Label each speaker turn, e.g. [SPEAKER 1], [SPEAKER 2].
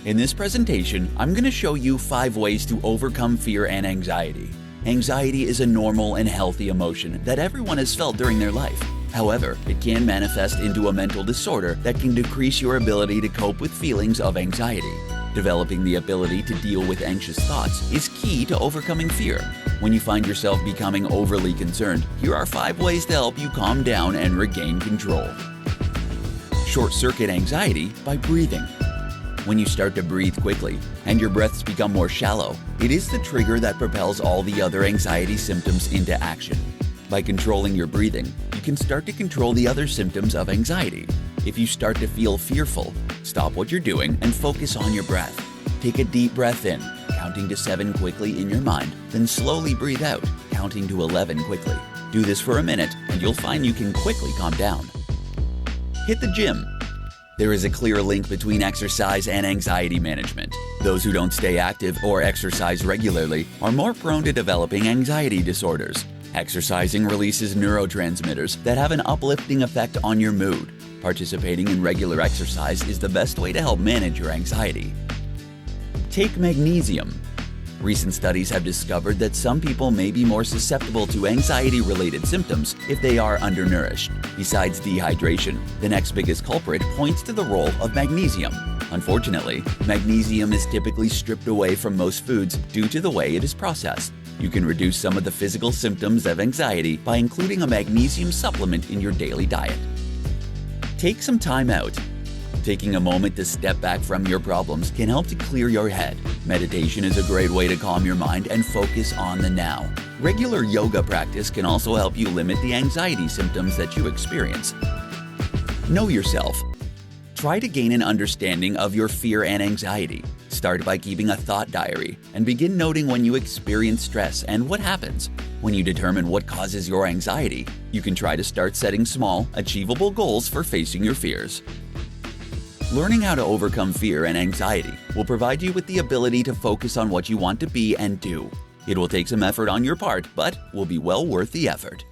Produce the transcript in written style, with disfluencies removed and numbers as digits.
[SPEAKER 1] In this presentation, I'm going to show you 5 ways to overcome fear and anxiety. Anxiety is a normal and healthy emotion that everyone has felt during their life. However, it can manifest into a mental disorder that can decrease your ability to cope with feelings of anxiety. Developing the ability to deal with anxious thoughts is key to overcoming fear. When you find yourself becoming overly concerned, here are 5 ways to help you calm down and regain control. Short-circuit anxiety by breathing. When you start to breathe quickly and your breaths become more shallow, it is the trigger that propels all the other anxiety symptoms into action. By controlling your breathing, you can start to control the other symptoms of anxiety. If you start to feel fearful, stop what you're doing and focus on your breath. Take a deep breath in, counting to 7 quickly in your mind, then slowly breathe out, counting to 11 quickly. Do this for a minute and you'll find you can quickly calm down. Hit the gym. There is a clear link between exercise and anxiety management. Those who don't stay active or exercise regularly are more prone to developing anxiety disorders. Exercising releases neurotransmitters that have an uplifting effect on your mood. Participating in regular exercise is the best way to help manage your anxiety. Take magnesium. Recent studies have discovered that some people may be more susceptible to anxiety-related symptoms if they are undernourished. Besides dehydration, the next biggest culprit points to the role of magnesium. Unfortunately, magnesium is typically stripped away from most foods due to the way it is processed. You can reduce some of the physical symptoms of anxiety by including a magnesium supplement in your daily diet. Take some time out. Taking a moment to step back from your problems can help to clear your head. Meditation is a great way to calm your mind and focus on the now. Regular yoga practice can also help you limit the anxiety symptoms that you experience. Know yourself. Try to gain an understanding of your fear and anxiety. Start by keeping a thought diary and begin noting when you experience stress and what happens. When you determine what causes your anxiety, you can try to start setting small, achievable goals for facing your fears. Learning how to overcome fear and anxiety will provide you with the ability to focus on what you want to be and do. It will take some effort on your part, but will be well worth the effort.